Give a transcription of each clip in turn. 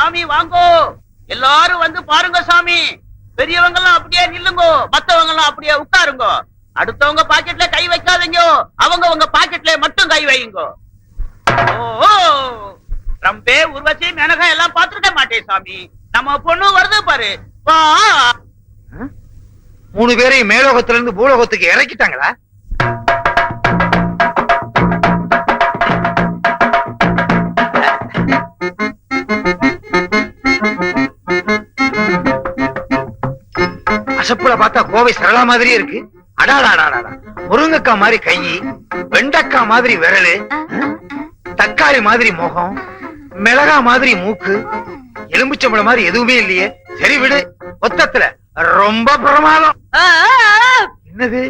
சாமி வாங்கோ, எல்லாரும் வந்து பாருங்க சாமி. பெரியவங்க எல்லாம் அப்படியே நில்லுங்கோ, மத்தவங்க எல்லாம் அப்படியே உட்காருங்க. அடுத்தவங்க பாக்கெட்ல கை வைக்காதீங்க, அவங்க உங்க பாக்கெட்ல மட்டும் கை வையுங்க. ஓ ரம்பே உருவச்சி மேனகா எல்லாம் பாத்துருக்க மாட்டேன் சாமி. நம்ம பொண்ணு வருது பாரு. வா. 3 பேரையும் மேலோகத்துல இருந்து பூலோகத்துக்கு இறக்கிட்டாங்களா? அசப்புல பார்த்தா கோவை சரளா மாதிரியே இருக்கு. அடாடாடாடா, முருங்கக்கா மாதிரி கை, வெண்டக்கா மாதிரி விரலு, தக்காளி மாதிரி முகம், மிளகா மாதிரி மூக்கு, எலும்புச்சம்பளம் மாதிரி எதுவுமே இல்லையே. சரி விடு, மொத்தத்துல ரொம்ப பிரமாதம். என்னது,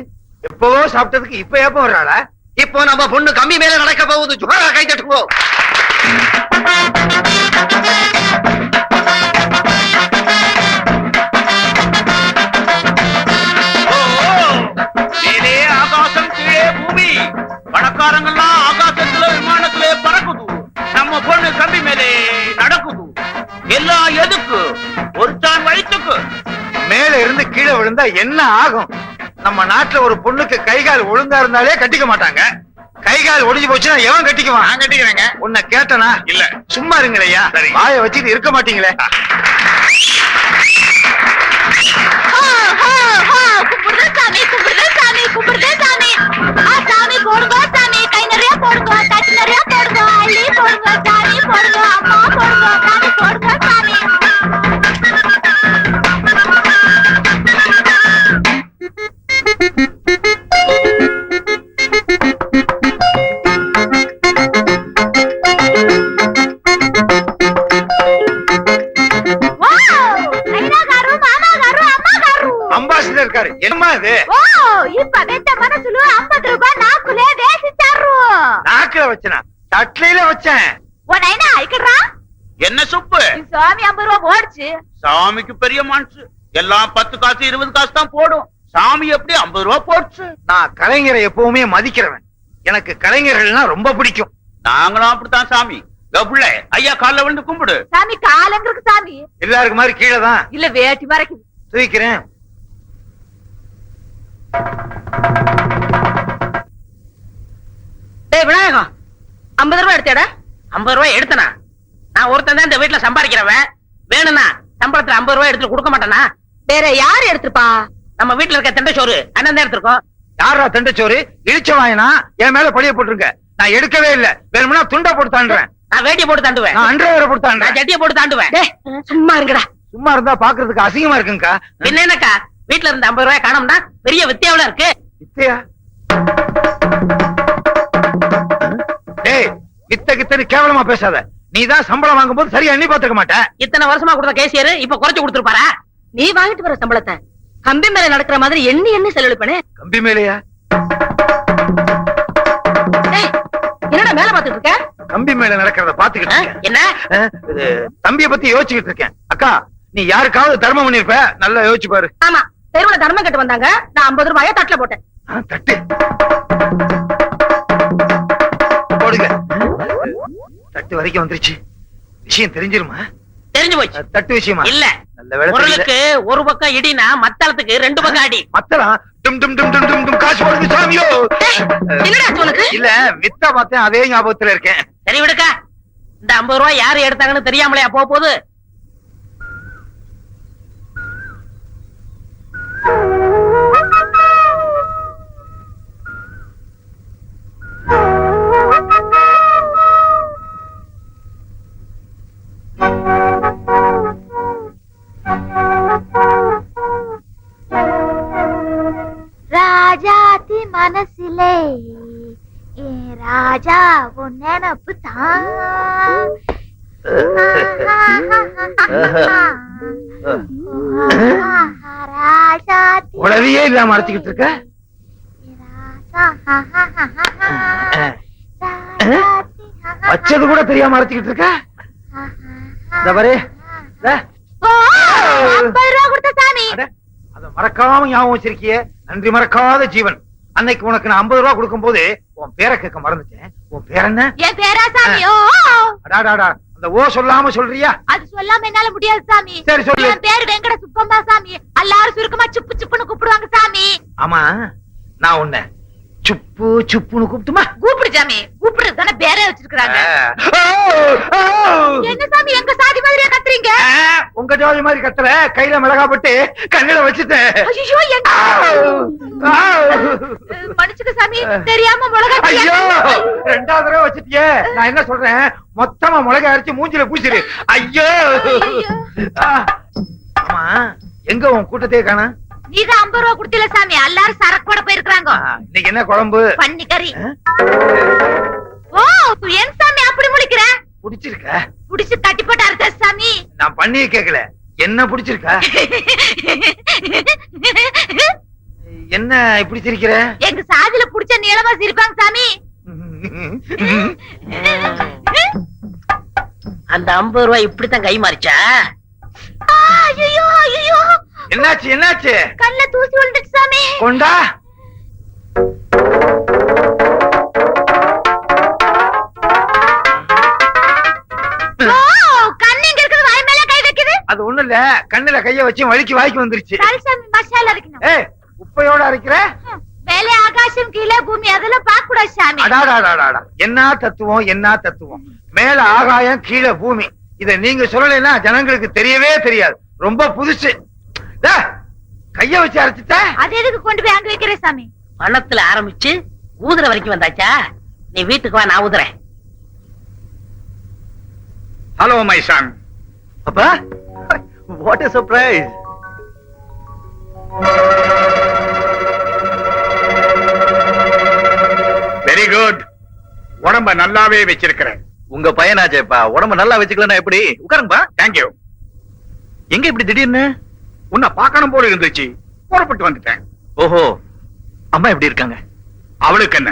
எப்பவோ சாப்பிட்டதுக்கு இப்ப ஏப்ப வர்றாளா? இப்போ நம்ம பொண்ணு கம்மி மேல நடக்க போகுது. ஜோரா கை தட்டுவோம். மேலே ஆகாசம், கீழே பூமி. பணக்காரங்கெல்லாம் ஆகாசத்துல விமானத்திலே பறக்குது. நம்ம பொண்ணு கம்பி மேலே நடக்குது. எல்லாம் எதுக்கு? ஒரு தான் வயிற்றுக்கு. மேல இருந்து கீழே விழுந்தா என்ன ஆகும்? நம்ம நாட்டுல ஒரு பொண்ணுக்கு கைகால் ஒழுங்கா இருந்தாலே கட்டிக்க மாட்டாங்க. கைகால் ஒடிஞ்சு போச்சுன்னா எவன் கட்டிக்குவான்? நான் கட்டிக்கிறேங்க. உன்னை கேட்டனா? இல்ல. சும்மா இருங்களையா, வாய வச்சுட்டு இருக்க மாட்டீங்களே. சாமி போடுங்க சாமி, கை நிறைய போடுங்க, தட்டு நிறைய போடுங்க, அள்ளி போடுங்க சாமி, போடுங்க அம்மா, போடுங்க சாமி, போடுங்க சாமி. அம்பாசிடர் இருக்காரு. என்னமா இது? இப்ப வெத்த மனசுல 50 ரூபாய் நாக்குலே வேசிச்சாரு. நாக்குல வச்சனா? தட்லையில வச்சேன். உன்னைனா ஐக்கறா? என்ன சுப்பு? சாமி 50 ரூபாய் போடுச்சு. சாமிக்கு பெரிய மனசு. எல்லாம் 10 காசு 20 காசு தான் போடும். சாமி எப்படி 50 ரூபாய் போடுச்சு? நான் கலைஞரை எப்பவுமே மதிக்கிறவன். எனக்கு கலைஞர்கள்னா ரொம்ப பிடிக்கும். நாங்களும் அப்படித்தான் சாமி. கபுள்ள ஐயா கால்ல விழுந்து கும்பிடு. சாமி காலங்களுக்கு சாமி. எல்லாருக்கு மாதிரி கீழே தான். இல்ல வேட்டி மறைக்குது. தூக்கிறேன். டேய் விநாயகம், 50 ரூபாய் எடுத்தேடா? 50 ரூபாய் எடுத்தனா? நான் ஒருத்தன் தான் இந்த வீட்டுல சம்பாதிக்கிறவன். வேணும்னா சம்பளத்துல 50 ரூபாய் எடுத்து கொடுக்க மாட்டானா? வேற யாரு எடுத்துப்பா? நம்ம வீட்டுல இருக்க தண்டச்சோறு அண்ணன் தான் எடுத்திருக்கோம். யாரா தண்டச்சோறு? இழிச்ச வாயனா என் மேல பழிய போட்டுருங்க. நான் எடுக்கவே இல்ல. வேணும்னா துண்டா போட்டு தாண்டுறேன். நான் வேட்டியை போட்டு தாண்டுவேன். நான் அண்டர்வேரை போட்டு நான் தாண்டுறேன். ஜட்டியை போட்டு தாண்டுவேன். சும்மா இருங்கடா. சும்மா இருந்தா பாக்குறதுக்கு அசிங்கமா இருக்குங்கக்கா. பின்ன என்னக்கா, வீட்டுல இருந்த 50 ரூபாய் காணோம்னா பெரிய வித்தியாவில இருக்கு. வித்தையா? டேய், வித்த கித்தன்னு கேவலமா பேசாத. நீதான் சம்பளம் வாங்கும் போது சரியா எண்ணி பாத்துக்க மாட்ட. இத்தனை வருஷமா கொடுத்த கேசியர் இப்ப குறைச்சு கொடுத்துருப்பாரா? நீ வாங்கிட்டு வர சம்பளத்தை கம்பி மேல நடக்கிற மாதிரி எண்ணி செலவழிப்பனே. கம்பி மேலையா? என்னடா மேல பாத்துட்டு இருக்க? கம்பி மேல நடக்கிறத பாத்துக்கிட்டு இருக்கேன். என்ன? இது தம்பிய பத்தி யோசிச்சுக்கிட்டு இருக்கேன். அக்கா, நீ யாருக்காவது தர்மம் பண்ணிருப்ப, நல்லா யோசிச்சு பாரு. ஆமா, தெருவுல தர்மம் கட்டு வந்தாங்க. நான் 50 ரூபாய தட்டுல போட்டேன். தட்டு போடுங்க. தட்டு வரைக்கும் வந்துருச்சு. விஷயம் தெரிஞ்சிருமா? தெரிஞ்சு போச்சு. தட்டு விஷயமா? இல்ல, நல்ல வேலை. பொருளுக்கு ஒரு பக்கம் இடினா மத்தளத்துக்கு 2 பக்கம் அடி. மத்தளம் டும் டும் டும் டும் டும் டும் காசு போடுது சாமியோ. என்னடா உனக்கு? இல்ல, வித்தா பார்த்தேன், அதே ஞாபகத்துல இருக்கேன். சரி விடுக்கா, இந்த 50 ரூபாய் யாரு எடுத்தாங்கன்னு தெரியாமலையா போகுது? ராஜாத்தி மனசிலே ராஜா உன் நினப்பு தான். உளவியே இல்லாம அரைச்சுக்கிட்டு இருக்க. வச்சது கூட தெரியாம அரைச்சுக்கிட்டு இருக்க. அத மறக்காம ஞாபகம் வச்சிருக்கியே. நன்றி மறக்காத ஜீவன். அன்னைக்கு உனக்கு நான் 50 ரூபாய் கொடுக்கும் போது உன் பேரை கேட்க மறந்துட்டேன். உன் பேர் என்ன? என் பேரா சாமியோ? அடாடாடா, அந்த ஓ சொல்லாம சொல்றியா? அது சொல்லாம என்னால முடியாது சாமி. சரி சொல்லு. என் பேரு வெங்கட சுப்பம்மா சாமி. எல்லாரும் சுருக்கமா சுப்பு சுப்புன்னு கூப்பிடுவாங்க சாமி. ஆமா, நான் உன்னை சுப்பு சுப்புன்னு கூப்பிட்டுமா? கூப்பிடு சாமி. கூப்பிடுறது தானே பேரே வச்சிருக்காங்க. என்ன சாமி எங்க சாதி மாதிரியா கத்துறீங்க? உங்க ஜோதி மாதிரி கத்துற. கையில மிளகா போட்டு கண்ணில வச்சுட்டேன். ஐயோ மன்னிச்சுக்க சாமி, தெரியாம மிளகா. ஐயோ, ரெண்டாவது தடவை வச்சுட்டியே. நான் என்ன சொல்றேன், மொத்தமா மிளகா அரைச்சு மூஞ்சில பூசிரு. ஐயோ. ஆமா, எங்க உன் கூட்டத்தையே காணா? நீங்க 50 ரூபா கொடுத்தீல சாமி, எல்லாரும் சரக்கோட போயிருக்காங்க. இன்னைக்கு என்ன குழம்பு? பன்னி கறி. ஓ, ஏன் சாமி அப்படி முழிக்கிற? பிடிச்சிருக்க? புடிச்சு கட்டி போட்டு அறுத்த சாமி. நான் பண்ணியே கேக்கல, என்ன பிடிச்சிருக்க? என்ன இப்படி சிரிக்கிற? எங்க சாதியில புடிச்ச நீளமா சிரிப்பாங்க சாமி. அந்த 50 ரூபாய் இப்படித்தான் கை மாறிச்சா? ஐயோ ஐயோ, என்னாச்சு என்னாச்சு? கல்ல தூசி விழுந்துச்சு சாமி. கொண்டா. ஓ, கண்ணு எங்க இருக்குது? வாய் மேல கை வைக்குது. அது ஒண்ணு இல்ல, கண்ணுல கைய வச்சு வலிக்கு வாய்க்கு வந்துருச்சு. சரி சாமி, மசாலா அரைக்கணும். ஏய், உப்பையோட அரைக்கிற? மேலே ஆகாசம் கீழே பூமி, அதெல்லாம் பார்க்க கூடாது சாமி. அடாடாடாடா, என்ன தத்துவம் என்ன தத்துவம். மேல ஆகாயம் கீழே பூமி. இத நீங்க சொல்லலைன்னா ஜனங்களுக்கு தெரியவே தெரியாது. ரொம்ப புதுசு. கைய வச்சு அரைச்சிட்ட. அது எதுக்கு கொண்டு போய் அங்க வைக்கிற சாமி? பணத்துல ஆரம்பிச்சு ஊதுற வரைக்கும் வந்தாச்சா? நீ வீட்டுக்கு வா, நான் ஊதுறேன். Hello my son. அப்பா, what a surprise. Very good. உடம்ப நல்லாவே வச்சிருக்கிறேன். உங்க பையனாச்சேப்பா, உடம்ப நல்லா வச்சுக்கலாம். எப்படி உட்காருங்கப்பா. தேங்க்யூ. எங்க இப்படி திடீர்னு? உன்னை பார்க்கணும் போல இருந்துச்சு, புறப்பட்டு வந்துட்டேன். ஓஹோ, அம்மா எப்படி இருக்காங்க? அவளுக்கு என்ன,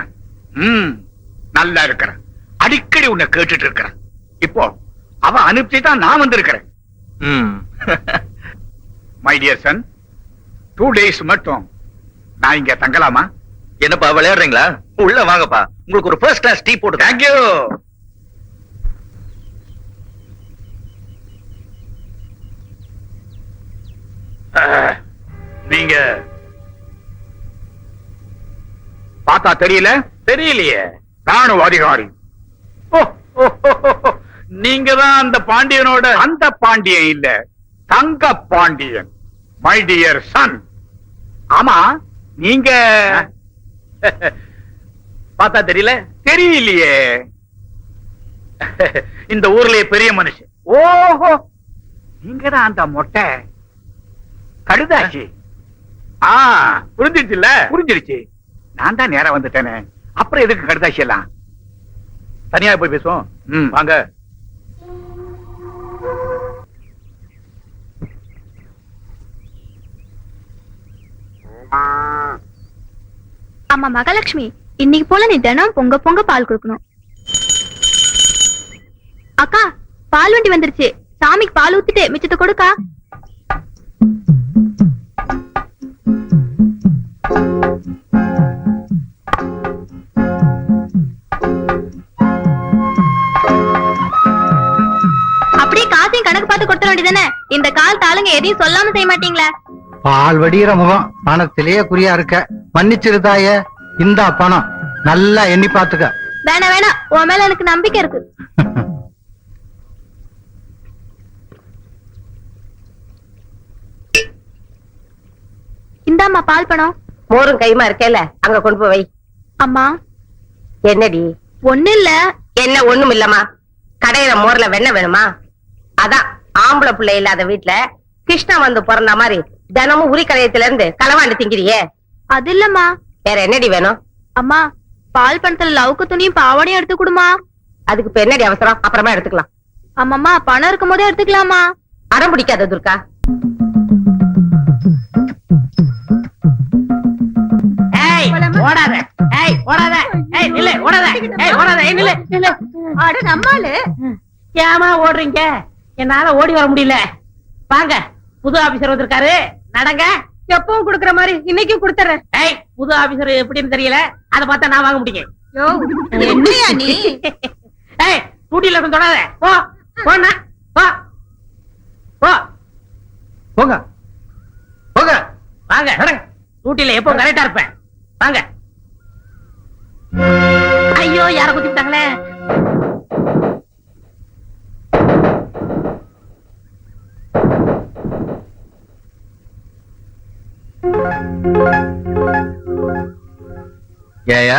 நல்லா இருக்கிறேன். அடிக்கடி உன்னை கேட்டுட்டு இருக்கிறேன். இப்போ அவ அனுப்பிச்சு தான் நான் வந்திருக்கிறேன். மை டியர் சன், 2 days மட்டும் நான் இங்க தங்கலாமா? என்னப்பா விளையாடுறீங்களா? உள்ள வாங்கப்பா, உங்களுக்கு ஒரு ஃபர்ஸ்ட் கிளாஸ் டீ போட்டு. தேங்க்யூ. நீங்க பார்த்தா தெரியல? தெரியலையே. ராணுவ அதிகாரி. நீங்க தான் அந்த பாண்டியனோட? அந்த பாண்டியன் இல்ல, தங்க பாண்டியன். My dear son. ஆமா, நீங்க பார்த்தா தெரியல? தெரியலையே. இந்த ஊர்லயே பெரிய மனுஷன். ஓஹோ, நீங்க தான் அந்த மொட்டை கடுதாச்சு. புரிஞ்சிருச்சுல்ல? புரிஞ்சிருச்சு. நான் தான் நேரா வந்துட்டேனே, அப்புறம் எதுக்கு கடுதாசி எல்லாம்? தனியா போய் பேசுவோம். வாங்க. ஆமா மகாலட்சுமி, இன்னைக்கு போல நீ தினம் பொங்க பொங்க பால் கொடுக்கணும். அக்கா, பால் வண்டி வந்துருச்சு. சாமிக்கு பால் ஊத்திட்டு மிச்சத்தை கொடுக்கா. அப்படியே காசையும் கணக்கு பார்த்து கொடுத்த வேண்டியதானே? இந்த கால் தாளுங்க எதையும் சொல்லாம செய்ய மாட்டீங்களா? பால் வடிகிற முகம், பணத்திலேயே குறியா இருக்க. மன்னிச்சிருதாய, இந்தா பணம், நல்லா எண்ணி பாத்துக்க. வேணாம் வேணாம், உன் மேல எனக்கு நம்பிக்கை இருக்கு. இந்தாம்மா பால் பணம். மோரும் கைமா இருக்கேல, அங்க கொண்டு போய் வை. அம்மா, என்னடி? ஒண்ணு இல்ல. என்ன ஒண்ணும் இல்லம்மா, கடையில மோர்ல வெண்ணெய் வேணுமா? அதான் ஆம்பளை பிள்ளை இல்லாத வீட்டுல கிருஷ்ணா வந்து பிறந்த மாதிரி தினமும் உரி கடையத்துல இருந்து களவாண்டு திங்கிறியே. அது இல்லம்மா. வேற என்னடி வேணும்? அம்மா, பால் பணத்துல லவுக்கு துணியும் பாவாடையும் எடுத்து கொடுமா. அதுக்கு இப்ப என்னடி அவசரம்? அப்புறமா எடுத்துக்கலாம். ஆமாம்மா, பணம் இருக்கும் போதே எடுத்துக்கலாமா? அடம் பிடிக்காத துர்கா. ஓடாத, ஓடாத, நில்லு, ஓடாத, ஓடாத, நில்லு, நில்லு. அட நம்மாலு, ஏமா ஓடுறீங்க? என்னால ஓடி வர முடியல. வாங்க, புது ஆபீசர் வந்திருக்காரு, நடங்க. எப்பவும் குடுக்கற மாதிரி இன்னைக்கும் குடுத்துறேன். புது ஆபீசர் எப்படின்னு தெரியல, அத பார்த்தா நான் வாங்க முடியும். என்னையா நீ? டூட்டில இருந்து தொடாத, போ போண்ணா போ போ போங்க போங்க வாங்க நடங்க. டூட்டில எப்போ கரெக்டா இருப்பேன் வாங்க. ஐயோ யார குத்திட்டாங்களே. ஏயா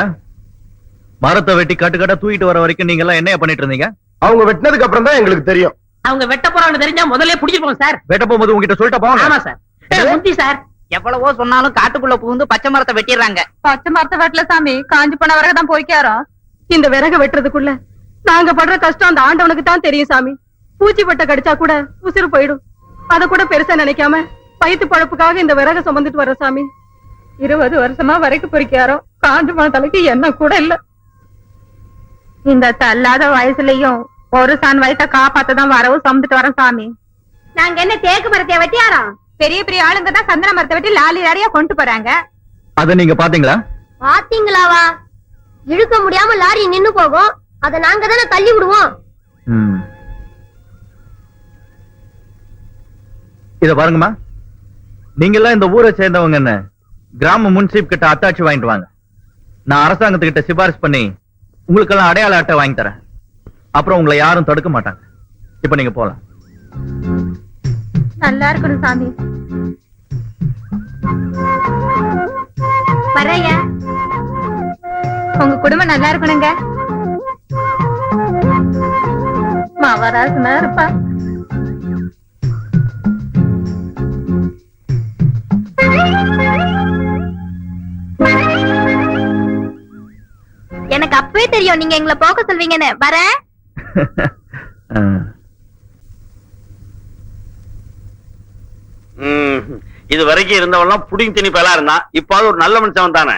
மரத்தை வெட்டி கட்டுக்கட்டா தூக்கிட்டு வர வரைக்கும் நீங்க எல்லாம் என்ன பண்ணிட்டு இருந்தீங்க? அவங்க வெட்டினதுக்கு அப்புறம் தான் எங்களுக்கு தெரியும். அவங்க வெட்ட போறாங்கன்னு தெரிஞ்சா முதல்ல புடிச்சிருப்போம் சார். வெட்ட போகும்போது உங்ககிட்ட சொல்லிட்டு போங்க. ஆமா சார். முந்தி சார் எவ்வளவோ சொன்னாலும் காட்டுக்குள்ள புகுந்து பச்சை மரத்தை வெட்டிடுறாங்க. பச்சை மரத்தை வெட்டல சாமி, காஞ்சி போன விறகு தான் போய்க்காரோம். இந்த விறகு வெட்டுறதுக்குள்ள நாங்க படுற கஷ்டம் அந்த ஆண்டவனுக்கு தான் தெரியும் சாமி. பூச்சி பட்டை கடிச்சா கூட உசுறு போயிடும். அத கூட பெருசா நினைக்காம வயிற்று பழப்புக்காக இந்த விறக சுமந்துட்டு வர சாமி. 20 வருஷமா வரைக்கும் பொறிக்காரோம். காஞ்சி போன தலைக்கு என்ன கூட இல்ல. இந்த தள்ளாத வயசுலயும் ஒரு சான் வயசை காப்பாத்ததான் வரவு சுமந்துட்டு வரோம் சாமி. நாங்க என்ன தேக்கு மரத்தை வெட்டியாரோம்? பெரிய பெரிய ஆளுங்க தான் சந்தன மரத்தை வெட்டி லாலி லாரியா கொண்டு போறாங்க. அத நீங்க பாத்தீங்களா? பாத்தீங்களாவா? இழுக்க முடியாம லாரி நின்னு போகும். அத நாங்க தானே தள்ளி விடுவோம். இத பாருங்கம்மா, நீங்க எல்லாம் இந்த ஊரை சேர்ந்தவங்க என்ன கிராம முன்சீப் கிட்ட அத்தாட்சி வாங்கிட்டு வாங்க. நான் அரசாங்கத்துக்கிட்ட சிபாரிசு பண்ணி உங்களுக்கெல்லாம் அடையாள அட்டை வாங்கி தரேன். அப்புறம் உங்களை யாரும் தடுக்க மாட்டாங்க. இப்ப நீங்க போலாம். நல்லா இருக்கணும் சாமி. வரையா உங்க குடும்பம் நல்லா இருக்கணுங்க. மகாராஜனா இருப்பா. எனக்கு அப்பவே தெரியும் நீங்க எங்களை போக சொல்வீங்கன்னு. வரேன். இது வரைக்கும் இருந்தவெல்லாம் புடிங் திணிப்பெல்லாம் இருந்தான். இப்பாவது ஒரு நல்ல மனுஷன் தானே.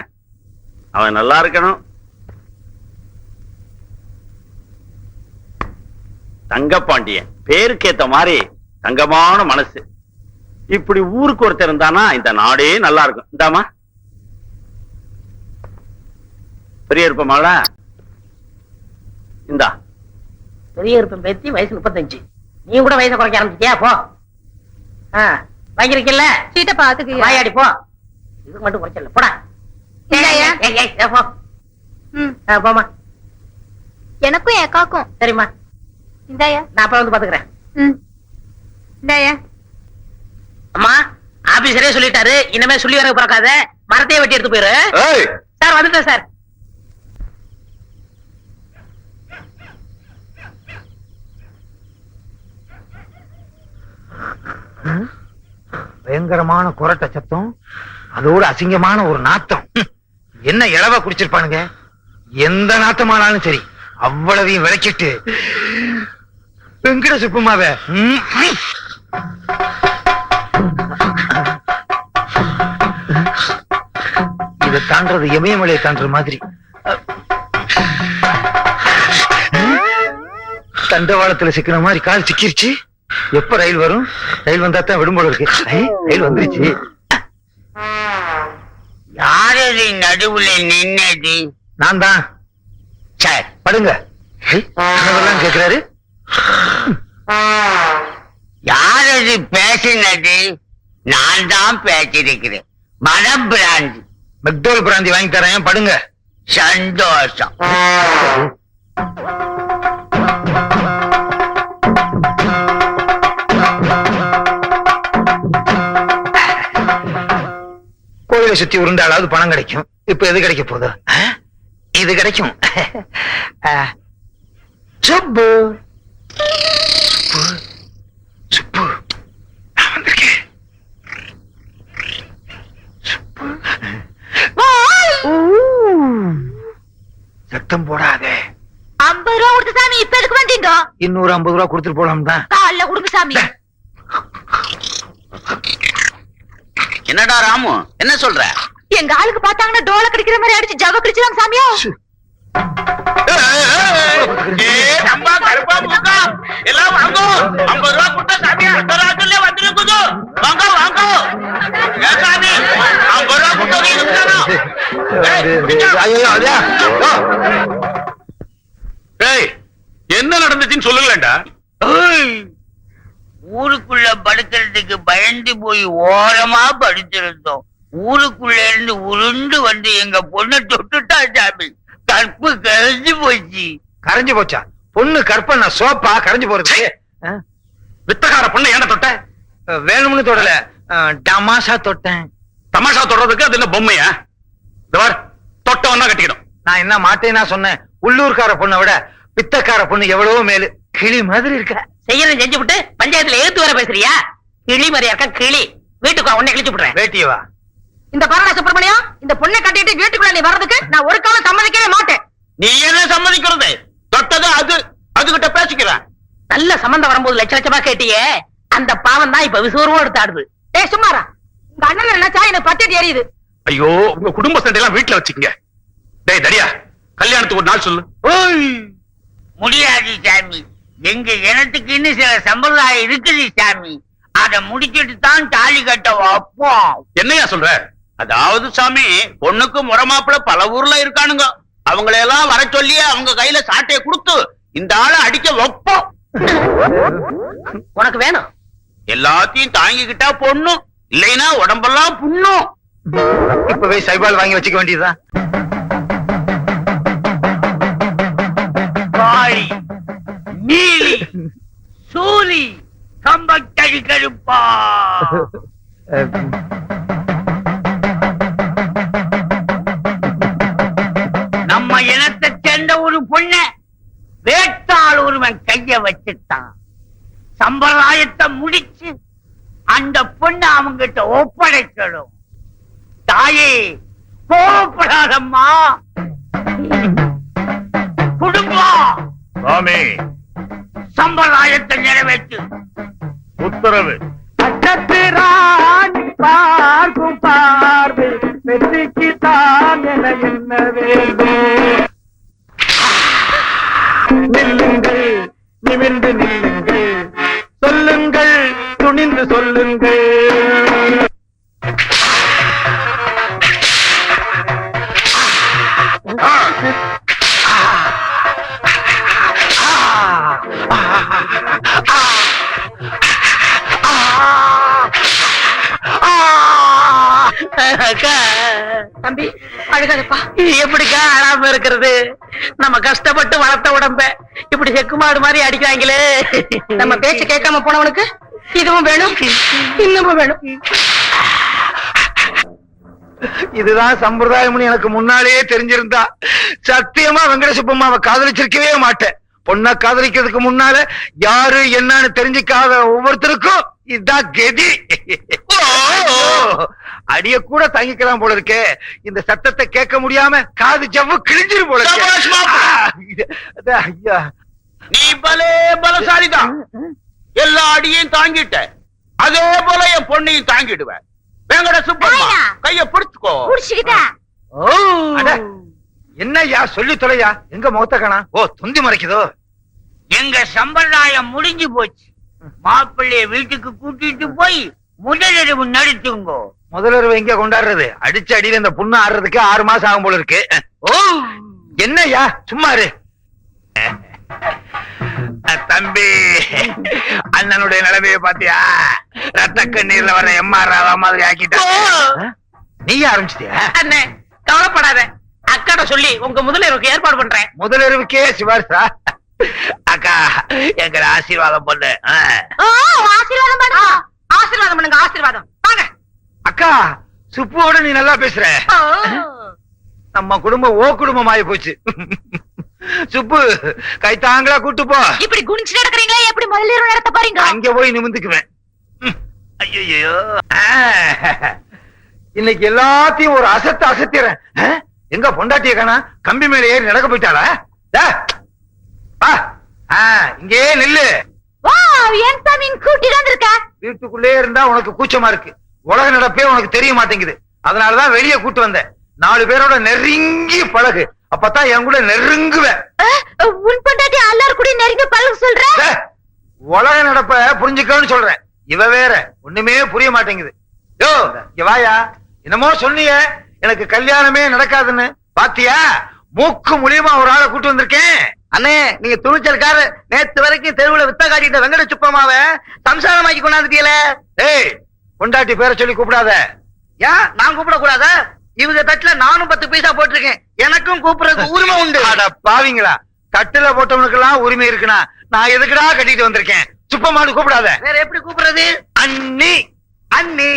அவன் நல்லா இருக்கணும். தங்கப்பாண்டியன் பேருக்கு ஏத்த மாதிரி தங்கமான மனசு. இப்படி ஊருக்கு ஒருத்தர் இருந்தானா இந்த நாடே நல்லா இருக்கும். இந்தாமா பெரிய இருப்பமால இந்தா. பெரிய இருப்பம் பேத்தி வயசு 35. நீ கூட வயசை குறைக்க ஆரம்பிச்சிட்டியா? போ. வாங்கிருக்கல சீட்டை பாத்துக்கு வாயாடி போ. இது மட்டும் குறைச்சல போடா. போ. போமா. எனக்கும் என் அக்காக்கும். சரிம்மா, இந்தாயா. நான் அப்ப வந்து பாத்துக்கிறேன். இந்தாயா. அம்மா ஆபீசரே சொல்லிட்டாரு, இனிமே சொல்லி வர பிறக்காத, மரத்தையே வெட்டி எடுத்து போயிரு. சார் வந்துட்டேன் சார். பயங்கரமான குரட்ட சத்தம், அதோட அசிங்கமான ஒரு நாத்தம். என்ன இளவ குடிச்சிருப்பானுங்க. எந்த நாத்தமானாலும் சரி அவ்வளவையும் விளக்கிட்டு வெங்கட சுப்புமாவ இதை தாண்டது இமயமலையை தாண்டுற மாதிரி. தண்டவாளத்துல சிக்கிற மாதிரி கால் சிக்கிருச்சு. எப்ப ரயில் வரும்? ரயில் வந்தா தான் விடும்போது இருக்கு. ரயில் வந்துருச்சு. யாரு நடுவுல நின்னது? நான் தான். சரி படுங்க. என்னவெல்லாம் கேக்குறாரு? யாரு பேசினது? நான் தான் பேசிருக்கிறேன். மரம் பிராந்தி. மெக்டோல் பிராந்தி வாங்கி தரேன், படுங்க. சந்தோஷம். கோயிலை சுத்தி உருண்டாலாவது பணம் கிடைக்கும். இப்ப எது கிடைக்க போகுது? இது கிடைக்கும். சுப்பு சுப்பு நான் வந்திருக்கேன். சத்தம் போடாத. 50 ரூபா கொடுத்து சாமி. இப்ப எதுக்கு வந்தீங்க? இன்னொரு 50 ரூபா கொடுத்துட்டு போலாம் தான். காலைல கொடுங்க சாமி. என்னடா ராமு, என்ன சொல்ற? எங்க ஆளுக்கு பார்த்தாங்கன்னா டோல கடிக்கிற மாதிரி அடிச்சு ஜவ கடிச்சுவாங்க சாமியோ. எல்லாம் வாங்க. 50 ரூபா கொடுத்தா சாமி அடுத்த ராத்திரில வந்துருக்குது. வாங்க வாங்க. ஏன் சாமி 50 ரூபா கொடுத்தா என்ன நடந்துச்சுன்னு சொல்லுங்களேன்டா. ஊருக்குள்ள படுக்கிறதுக்கு பயந்து போய் ஓரமா படுத்திருந்தோம். ஊருக்குள்ள இருந்து உருண்டு வந்து எங்க பொண்ணை தொட்டுட்டா சாமி. கற்பு கரைஞ்சு போச்சு. கரைஞ்சு போச்சா? பொண்ணு கற்பனை சோப்பா கரைஞ்சு போறது? வித்தகார பொண்ணு ஏன தொட்ட? வேணும்னு தொடல, டமாஷா தொட்டேன். தமாஷா தொடறதுக்கு அது என்ன பொம்மையா? தொட்டவன்னா கட்டிக்கணும். நான் என்ன மாட்டேன்னா சொன்னேன்? உள்ளூர்கார பொண்ணை விட பித்தக்கார பொண்ணு எவ்வளவோ மேலு. கிளி மாதிரி இருக்க. செய்யறதை செஞ்சு விட்டு பஞ்சாயத்துல ஏத்து வர பேசுறியா? கிளி மாதிரியா இருக்க கிளி. வீட்டுக்கு உன்னை கிழிச்சு விடுறேன். வேட்டியவா? இந்த பாரடா சுப்பிரமணியம், இந்த பொண்ணை கட்டிட்டு வீட்டுக்குள்ள நீ வர்றதுக்கு நான் ஒரு காலம் சம்மதிக்கவே மாட்டேன். நீ என்ன சம்மதிக்கிறது? தொட்டது அது, அதுகிட்ட பேசிக்கிறேன். நல்ல சம்பந்தம் வரும்போது லட்ச லட்சமா கேட்டியே, அந்த பாவம் தான் இப்ப விசுவரமா எடுத்தாடுது. ஏய் சும்மாரா, உங்க அண்ணன் நினைச்சா எனக்கு பத்திட்டு எரியுது. ஐயோ, உங்க குடும்ப சண்டை எல்லாம் வீட்டுல வச்சுக்கங்க. டேய் தடியா, கல்யாணத்துக்கு ஒரு நாள் சொல்லு. முடியாது சாமி. எங்க இனத்துக்கு இன்னும் சில சம்பிரதாயம் இருக்குது சாமி. அத முடிச்சிட்டு தான் தாலி கட்ட வைப்போம். என்னையா சொல்ற? அதாவது சாமி, பொண்ணுக்கு முறமாப்பிள பல ஊர்ல இருக்கானுங்க. அவங்களையெல்லாம் வர சொல்லி அவங்க கையில சாட்டையை கொடுத்து இந்த ஆளை அடிக்க வைப்போம். உனக்கு வேணும்? எல்லாத்தையும் தாங்கிக்கிட்டா பொண்ணும், இல்லைன்னா உடம்பெல்லாம் புண்ணும். இப்பவே சைபால் வாங்கி வச்சுக்க வேண்டியதுதான். காளி, நீலி, சூரி, கம்பக்கழி கழுப்பா. நம்ம இனத்தை சேர்ந்த ஒரு பொண்ண வேட்டாள் ஒருவன் கைய வச்சுட்டான். சம்பிரதாயத்தை முடிச்சு அந்த பொண்ணு அவங்கிட்ட ஒப்படைக்கணும். தாயே, கோபப்படாதம்மா. குடும்பம் சாமி, சம்பிரதாயத்தை நிறைவேற்று. உத்தரவு. பார்க்கும் பார்வை வெற்றிக்கு தான் என என்ன வேண்டும். நில்லுங்கள், நிமிர்ந்து நில்லுங்கள், சொல்லுங்கள், துணிந்து சொல்லுங்கள். தம்பி அழுகாதப்பா. எப்படிக்கா அழாம இருக்கிறது? நம்ம கஷ்டப்பட்டு வளர்த்த உடம்ப இப்படி செக்குமாடு மாதிரி அடிக்கிறாங்களே. நம்ம பேச்சு கேட்காம போனவனுக்கு இதுவும் வேணும், இன்னமும் வேணும். இதுதான் சம்பிரதாயம்னு எனக்கு முன்னாலேயே தெரிஞ்சிருந்தா சத்தியமா வெங்கடசுப்பம்மாவை காதலிச்சிருக்கவே மாட்டேன். பொண்ணை காதலிக்கிறதுக்கு முன்னால யாரு என்னன்னு தெரிஞ்சுக்காத ஒவ்வொருத்தருக்கும் இதுதான் கதி. அடிய கூட தாங்கிக்கலாம் போல இருக்கே. இந்த சத்தத்தை கேட்க முடியாம காது ஜவ்வு கிழிஞ்சிரு போல இருக்கு. ஐயா, நீ பலே பலசாலிதான். எல்லா அடியையும் தாங்கிட்ட, அதே போல என் பொண்ணையும் தாங்கிடுவேன். வெங்கட சுப்பம்மா கைய பிடிச்சுக்கோ. என்னய்யா சொல்லி தொலையா? எங்க முகத்த காணா? ஓ, துந்தி மறைக்குதோ? எங்க சம்பிரதாயம் முடிஞ்சு போச்சு. மாப்பிள்ளைய வீட்டுக்கு கூட்டிட்டு போய் முதலிரவு நடத்துங்கோ. முதலிரவு எங்க கொண்டாடுறது? அடிச்ச அடியில இந்த புண்ணு ஆடுறதுக்கு 6 மாசம் ஆகும் போல இருக்கு. ஓ, என்னய்யா சும்மா இரு. தம்பி, அண்ணனுடைய நிலைமையை பாத்தியா? ரத்த கண்ணீர்ல வர எம்ஆர் ராவா மாதிரி ஆக்கிட்டா. நீயே ஆரம்பிச்சிட்டியா? அண்ணே கவலைப்படாத, அக்காட சொல்லி உங்க முதலிரவுக்கு ஏற்பாடு பண்றேன். முதலிரவுக்கே சிவாரிசா? அக்கா, எங்க ஆசீர்வாதம் பண்ணு. ஆசீர்வாதம் பண்ணுங்க, ஆசீர்வாதம் பண்ணுங்க, ஆசீர்வாதம். வாங்க அக்கா, சுப்புவோட நீ நல்லா பேசுற. நம்ம குடும்பம் ஓ குடும்பம் ஆயி போச்சு. சுப்பு, கைத்தாங்களா கூட்டு போ. இப்படி குனிச்சு நடக்கிறீங்களா? எப்படி முதலிரவு நடத்த பாருங்க. அங்க போய் நிமிந்துக்குவேன். ஐயோ, இன்னைக்கு எல்லாத்தையும் ஒரு அசத்து அசத்திறேன். எங்க பொண்டாட்டிய காணா? கம்பி மேல ஏறி நடக்க போயிட்டாளா? இங்கே நில்லு. ஏன் சாமி கூட்டிட்டு வந்திருக்க? வீட்டுக்குள்ளே இருந்தா உனக்கு கூச்சமா இருக்கு. உலக நடப்பே உனக்கு தெரிய மாட்டேங்குது. அதனாலதான் வெளியே கூட்டு வந்தேன். 4 பேரோட நெருங்கி பழகு, அப்பதான் என் கூட நெருங்குவேன். உன் பொண்டாட்டி எல்லாரும் கூட நெருங்கி பழகு சொல்ற? உலக நடப்ப புரிஞ்சுக்கன்னு சொல்றேன். இவ வேற ஒண்ணுமே புரிய மாட்டேங்குது. யோ, இங்க வாயா. என்னமோ சொன்னியே எனக்கு கல்யாணமே நடக்காதுன்னு. பாத்தியா? மூக்கு மூலியமா ஒரு ஆளை கூட்டு வந்திருக்கேன். அண்ணே நீங்க துணிச்சல்காரு. நேத்து வரைக்கும் தெருவுல வித்த காட்டிட்ட வெங்கட சுப்பமாவ சம்சாரமாக்கி கொண்டாந்துட்டீல. ஏய் பொண்டாட்டி பேரை சொல்லி கூப்பிடாத. ஏன் நான் கூப்பிட கூடாத? இவங்க தட்டுல நானும் 10 பைசா போட்டிருக்கேன். எனக்கும் கூப்பிடுறதுக்கு உரிமை உண்டு. அட பாவிங்களா, தட்டுல போட்டவனுக்கு எல்லாம் உரிமை இருக்குனா நான் எதுக்குடா கட்டிட்டு வந்திருக்கேன்? சுப்பமானு கூப்பிடாத. வேற எப்படி கூப்பிடுறது? அண்ணி அண்ணி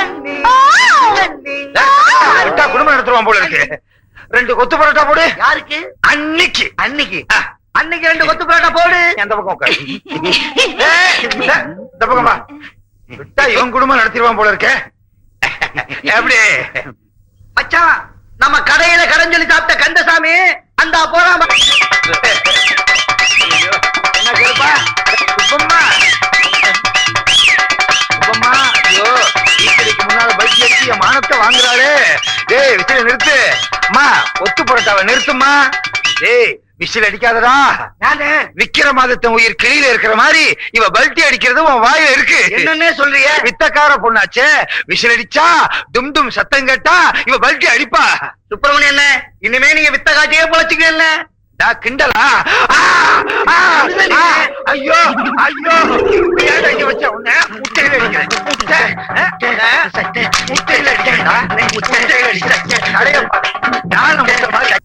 அண்ணி அண்ணி. விட்டா குடும்பம் நடத்துவான் போல இருக்கு. 2 கொத்து பரோட்டா போடு. யாருக்கு? அன்னிக்கு. அன்னிக்கு அன்னைக்கு 2 கொத்து பரோட்டா போடு. அந்த பக்கம் உட்காரு. இந்த பக்கம் வா. விட்டா இவன் குடும்பம் நடத்திடுவான் போல இருக்க. எப்படி மச்சான், நம்ம கடையில கடன் சொல்லி சாப்பிட்ட கந்தசாமி அந்த போறாம. என்ன கேப்பா? சுப்பம்மா சுப்பம்மா, ஐயோ ஈக்கடிக்கு முன்னால பல்கி அடிச்சு என் மானத்தை வாங்குறாளே. டேய் விசில நிறுத்து. அம்மா ஒத்து புரட்டாவை நிறுத்துமா. டேய் விசில் அடிக்காதடா. விக்கிரமாதித்தன் உயிர் கிளியில இருக்கிற மாதிரி இவ பல்ட்டி அடிக்கிறது உன் வாயில இருக்கு. என்னன்னே சொல்றிய? வித்தக்கார பொண்ணாச்சே, விசில் அடிச்சா டும் டும் சத்தம் கேட்டா இவ பல்ட்டி அடிப்பா. சுப்பிரமணியன் என்ன இனிமே நீங்க வித்த காட்டியே பொழைச்சுக்கல. கிண்டலா? ஐயோ ஐயோ, இங்க வச்ச உன்ன முட்டையில அடிக்கிறேன். முட்டையில அடிக்கிறேன்டா. முட்டையில அடிக்கிறேன். அடைய நான் முட்டை மாதிரி.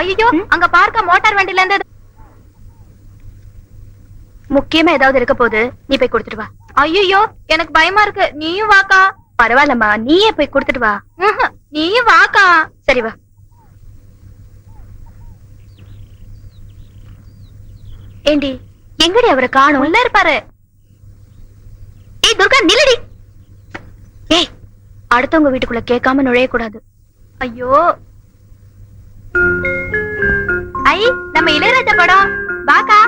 ஐயோ அங்க பார்க்க மோட்டார் வண்டில இருந்து முக்கியமா ஏதாவது இருக்க போது. நீ போய் கொடுத்துட்டு வா. ஐயோ எனக்கு பயமா இருக்கு. நீயும் வாக்கா. பரவாயில்லம்மா, நீயே போய் கொடுத்துட்டு வா. நீயும் வாக்கா. சரி வா. ஏண்டி எங்கடி அவரை காணும்? உள்ள இருப்பாரு. ஏய் துர்கா நில்லடி. ஏய் அடுத்தவங்க வீட்டுக்குள்ள கேட்காம நுழைய கூடாது. ஐயோ ஐ நம்ம இளையராஜா படம். வாக்கா.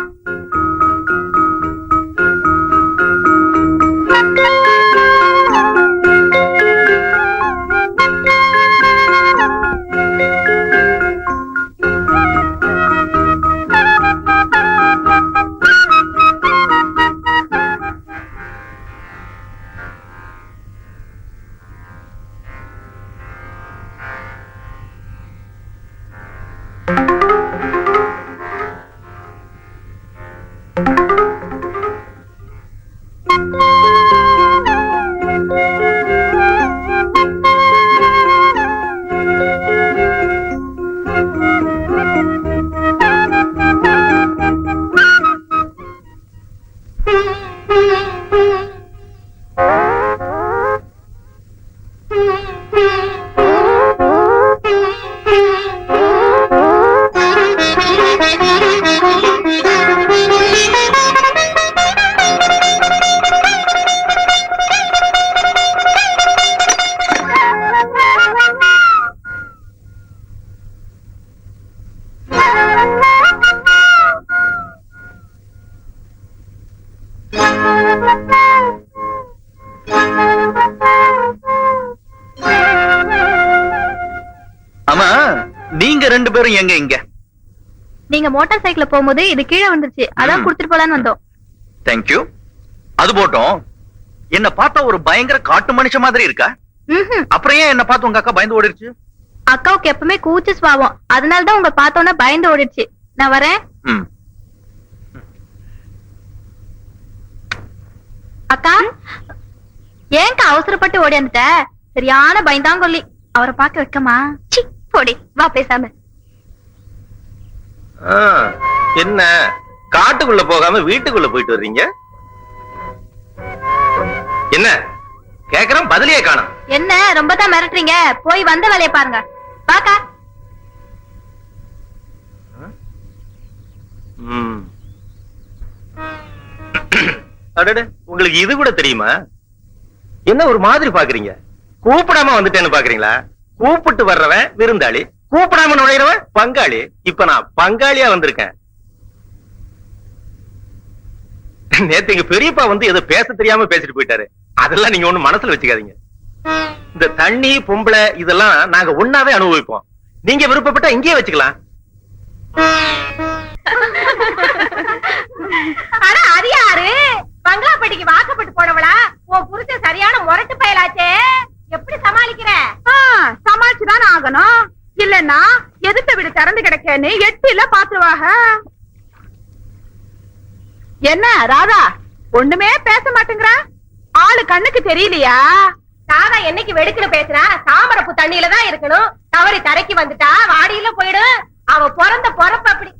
ஆமா நீங்க 2 பேரும் எங்க இங்க? நீங்க மோட்டார் சைக்கிள்ல போகும்போது இது கீழே வந்துருச்சு. அதான் குடுத்துட்டு போலான்னு வந்தோம். தேங்க்யூ. அது போட்டோம். என்ன பார்த்தா ஒரு பயங்கர காட்டு மனுஷ மாதிரி இருக்கா? அப்புறம் ஏன் என்ன பார்த்து உங்க அக்கா பயந்து ஓடிடுச்சு? அக்காவுக்கு எப்பவுமே கூச்சு சுபாவம். அதனாலதான் உங்க பார்த்தோன்னா பயந்து ஓடிடுச்சு. நான் வரேன். அக்கா ஏன்க்கா அவசரப்பட்டு ஓடி வந்துட்ட? சரியான பயந்தாங்கொல்லி. அவரை பார்க்க வைக்கமா? சி போடி வா பேசாம. என்ன காட்டுக்குள்ள போகாம வீட்டுக்குள்ள போயிட்டு வர்றீங்க? என்ன கேக்குறேன் பதிலே காணோம். என்ன ரொம்ப தான் மிரட்டுறீங்க? போய் வந்த வேலையை பாருங்க. பாக்கா. அடடே, உங்களுக்கு இது கூட தெரியுமா? என்ன ஒரு மாதிரி பாக்குறீங்க? கூப்பிடாம வந்துட்டேன்னு பாக்குறீங்களா? கூப்பிட்டு வர்றவன் விருந்தாளி, கூப்பிடாம நுழையிறவன் பங்காளி. இப்ப நான் பங்காளியா வந்திருக்கேன். நேத்து எங்க பெரியப்பா வந்து ஏதோ பேச தெரியாம பேசிட்டு போயிட்டாரு. அதெல்லாம் நீங்க ஒண்ணு மனசுல வச்சுக்காதீங்க. இந்த தண்ணி பொம்பளை இதெல்லாம் நாங்க ஒண்ணாவே அனுபவிப்போம். நீங்க விருப்பப்பட்டா இங்கேயே வச்சுக்கலாம். ஆனா அது யாரு? பங்களாப்பட்டிக்கு வாக்கப்பட்டு போனவளா உன் புருஷன் சரியான முரட்டு பயலாச்சே, எப்படி சமாளிக்கிற? சமாளிச்சுதான் ஆகணும், இல்லன்னா எதிர்த்த வீடு திறந்து கிடக்கேன்னு எட்டில பாத்துருவாக. என்ன ராதா ஒண்ணுமே பேச மாட்டேங்கிற? ஆளு கண்ணுக்கு தெரியலையா? ராதா என்னைக்கு வெடுக்கிற பேசுறா? தாமரப்பு தண்ணியில தான் இருக்கணும், தவறி தரைக்கு வந்துட்டா வாடியில போயிடும். அவ பிறந்த பொறப்பு அப்படி.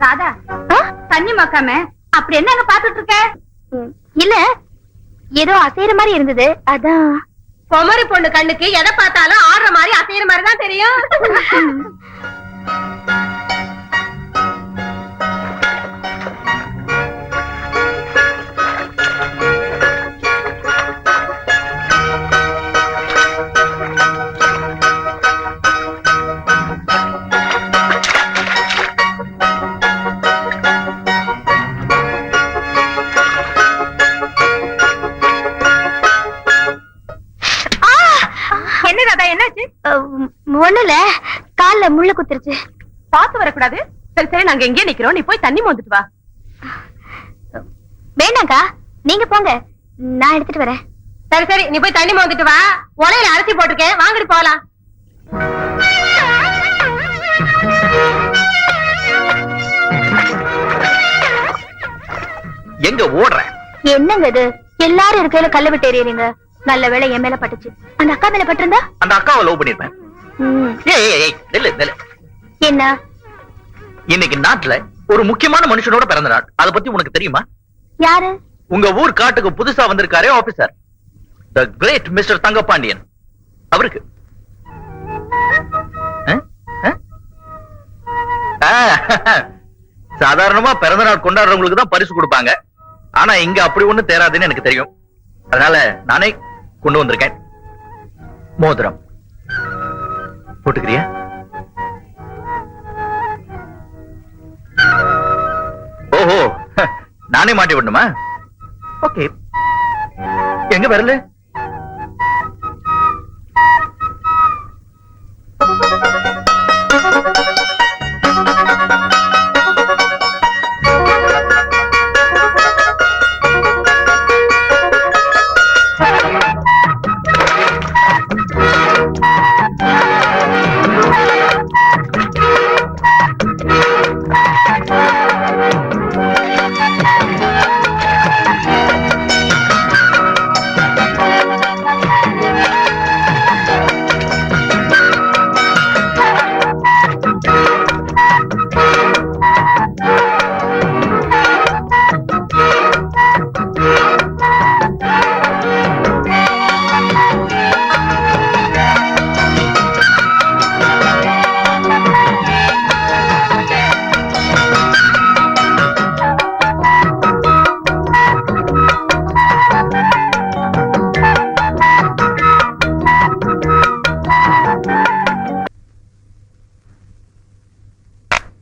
ராதா தண்ணி மாக்காம அப்படி என்ன பாத்துட்டு இருக்க? இல்ல ஏதோ அசைற மாதிரி இருந்தது, அதான். பொமரி பொண்ணு கண்ணுக்கு எதை பார்த்தாலும் ஆடுற மாதிரி அசைற மாதிரி தான் தெரியும். என்ன ராதா என்னாச்சு? ஒண்ணுல கால்ல முள்ள குத்துருச்சு. பாத்து வரக்கூடாது. சரி சரி நாங்க எங்கே நிக்கிறோம், நீ போய் தண்ணி மோந்துட்டு வா. வேண்டாங்கா, நீங்க போங்க, நான் எடுத்துட்டு வரேன். சரி சரி நீ போய் தண்ணி மோந்துட்டு வா. உலையில அரிசி போட்டிருக்கேன், வாங்கிட்டு போகலாம். எங்க ஓடுற? என்னங்க இது, எல்லாரும் இருக்கையில கல்ல விட்டு எறியறீங்க. நல்ல வேளை என் மேல பட்டுச்சு, அந்த அக்கா மேல பட்டிருந்தா அந்த அக்காவை லவ் பண்ணிருப்பேன். என்ன? இன்னைக்கு நாட்டுல ஒரு முக்கியமான மனுஷனோட பிறந்த நாள், அத பத்தி உனக்கு தெரியுமா? யாரு? உங்க ஊர் காட்டுக்கு புதுசா வந்திருக்காரே ஆபீசர், தி கிரேட் மிஸ்டர் தங்கபாண்டியன், அவருக்கு. சாதாரணமா பிறந்த நாள் கொண்டாடுறவங்களுக்கு தான் பரிசு கொடுப்பாங்க, ஆனா இங்க அப்படி ஒண்ணு தேராதுன்னு எனக்கு தெரியும். அதனால நானே கொண்டு வந்திருக்கேன் மோதிரம். போட்டுக்கிறியா? ஓஹோ, நானே மாட்டி விடணுமா? ஓகே, எங்க வரல?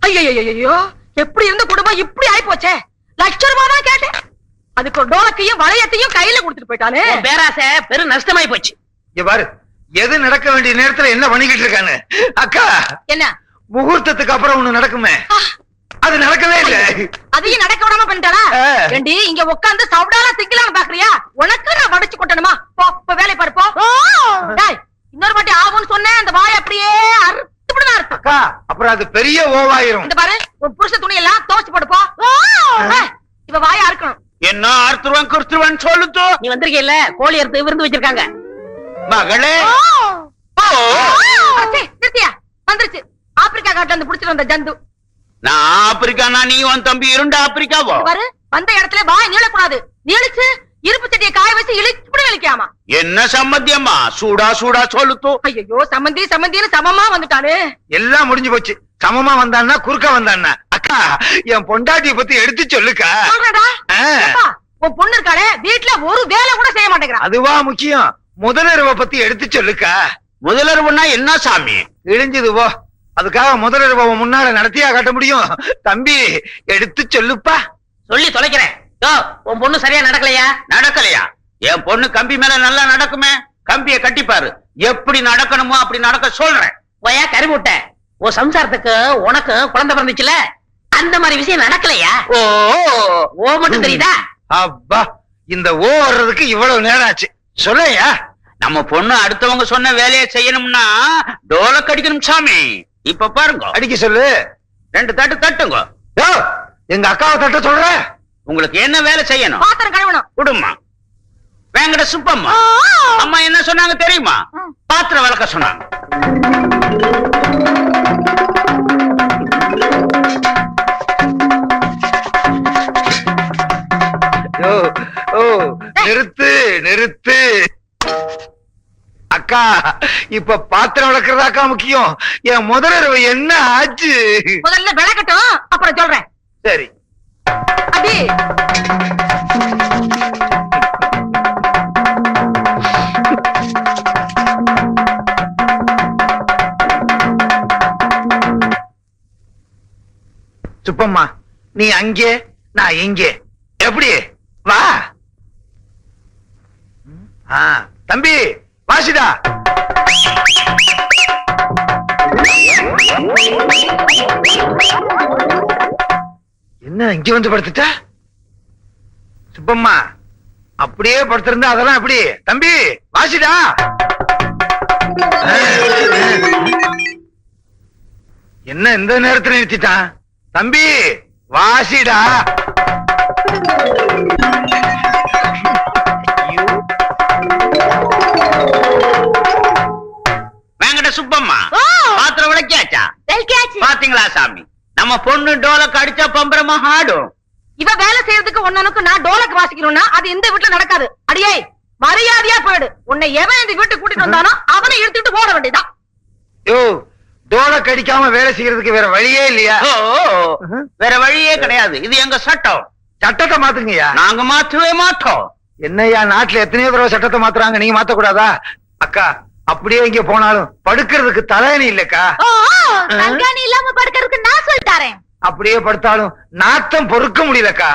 ஐயோ எப்படி இருந்த குடும்பம் இப்படி ஆயி போச்சே. லட்ச ரூபாய் தான் கேட்டேன், அதுக்கு ஒரு டோலக்கையும் வளையத்தையும் கையில கொடுத்துட்டு போயிட்டானே. பேராசை பெரும் நஷ்டமாயி போச்சு. இங்க பாரு, எது நடக்க வேண்டிய நேரத்துல என்ன பண்ணிக்கிட்டு இருக்காங்க. அக்கா, என்ன முகூர்த்தத்துக்கு அப்புறம் ஒண்ணு நடக்குமே, அது நடக்கவே இல்ல. அதையும் நடக்க விடாம பண்ணிட்டாளா? ஏண்டி இங்க உட்கார்ந்து சவுடால திங்கலான்னு பாக்குறியா? உனக்கு நான் வடிச்சு கொட்டணுமா? போ இப்ப வேலை பாரு போ. டேய், இன்னொரு வாட்டி ஆகும்னு சொன்னேன், அந்த வாய் அப்படியே அறுத்துப்படிதான் இருக்கும். அக்கா, அப்புறம் அது பெரிய ஓவாயிரும். இந்த பாரு, உன் புருஷ துணி எல்லாம் துவைச்சு போட்டு போ. இவ வாயா இருக்கணும். என்ன அறுத்துருவன் கிறிஸ்துவன் சொல்லுத்தோ. நீ வந்திருக்கீல்ல, கோழி அறுத்து விருந்து வச்சிருக்காங்க. மகளே, நிறுத்தியா? வந்துருச்சு ஆப்பிரிக்கா காட்டுல இருந்து புடிச்சிட்டு வந்த ஜந்து. நான் ஆப்பிரிக்கானா நீ உன் தம்பி இரண்டு ஆப்பிரிக்காவோ? பாரு, வந்த இடத்துல வாய் நீளக்கூடாது. நீளிச்சு இருப்பு சட்டியை காய வச்சு இழுப்படி வலிக்காமா. என்ன சம்மந்தியம்மா? சூடா சூடா சொல்லுத்தோ. ஐயோ, சம்மந்தி சம்மந்தின்னு சமமா வந்துட்டானே. எல்லாம் முடிஞ்சு போச்சு. சமமா வந்தான்னா குறுக்க வந்தான்னா. அக்கா, என் பொண்டாட்டிய பத்தி எடுத்து சொல்லுக்கா. சொல்றடா. அப்பா, உன் பொண்ணு இருக்காளே, வீட்டுல ஒரு வேலை கூட செய்ய மாட்டேங்கிறா. அதுவா முக்கியம்? முதலிரவ பத்தி எடுத்து சொல்லுக்கா. முதலிரவுன்னா என்ன சாமி? இழிஞ்சது போ. அதுக்காக முதலிரவு முன்னால நடத்தியா காட்ட முடியும்? தம்பி எடுத்து சொல்லுப்பா. சொல்லி தொலைக்கிறேன். உன் பொண்ணு சரியா நடக்கலையா? நடக்கலையா? என் பொண்ணு கம்பி மேல நல்லா நடக்குமே. கம்பியை கட்டிப்பாரு. எப்படி நடக்கணுமோ அப்படி நடக்க சொல்றேன். ஒயா கருமுட்டை, உன் சம்சாரத்துக்கு உனக்கு குழந்தை பிறந்துச்சுல, அந்த மாதிரி விஷயம் நடக்கலையா? ஓ ஓ மட்டும் தெரியுதா? அப்பா, இந்த ஓ வர்றதுக்கு இவ்வளவு நேரம் ஆச்சு. சொல்லையா? நம்ம பொண்ணு அடுத்தவங்க சொன்ன வேலையை செய்யணும்னா டோலக் அடிக்கணும் சாமி. இப்ப பாருங்க, அடிக்க சொல்லு. 2 தட்டு தட்டுங்க. யோ, எங்க அக்காவை தட்ட சொல்ற. உங்களுக்கு என்ன வேலை செய்யணும்? பாத்திரம் கழுவணும். குடும்பமா வேங்கட சுப்பம்மா. அம்மா என்ன சொன்னாங்க தெரியுமா? பாத்திரம் விளக்க சொன்னாங்க. ஓ ஓ, நிறுத்து நிறுத்து. அக்கா, இப்ப பாத்திரம் விளக்குறதாக்கா முக்கியம். என் முதலிரவு என்ன ஆச்சு? முதல்ல விளக்கட்டும், அப்புறம் சொல்றேன். சரி. அபி, சுப்பம்மா, நீ அங்கே, நான் இங்கே. எப்படி? வா. தம்பி வாசிடா. என்ன இங்க வந்து படுத்துட்ட? சுப்பம்மா, அப்படியே படுத்திருந்தா அதெல்லாம் எப்படி? தம்பி வாசிடா. என்ன இந்த நேரத்துல நிறுத்திட்டான்? தம்பி வாசிடா. வேங்கட சுப்பம்மா, பாத்திரம் விளக்கியாச்சா? பாத்தீங்களா சாமி, நம்ம பொண்ணு டோலக்கு அடிச்சா பம்பரமா ஆடும். இவ வேலை செய்யறதுக்கு ஒன்னனுக்கு நான் டோலக்கு வாசிக்கணும்னா அது இந்த வீட்டுல நடக்காது. அடியே, மரியாதையா போயிடு. உன்னை எவன் இந்த வீட்டுக்கு கூட்டிட்டு வந்தானோ அவனை இழுத்துட்டு போட வேண்டியதான். யோ, டோலக்கு அடிக்காம வேலை செய்யறதுக்கு வேற வழியே இல்லையா? வேற வழியே கிடையாது. இது எங்க சட்டம். சட்டத்தை மாத்துங்கய்யா. நாங்க மாற்றவே மாட்டோம். என்னய்யா, நாட்டுல எத்தனையோ தடவை சட்டத்தை மாத்துறாங்க, நீங்க மாத்த கூடாதா? அக்கா, அப்படியே இங்க போனாலும் படுக்கிறதுக்கு தலையணி இல்லக்கா. தங்காணி இல்லாம படுக்கிறதுக்கு நான் சொல்லிட்டாரேன். அப்படியே படுத்தாலும் நாத்தம் பொறுக்க முடியலக்கா.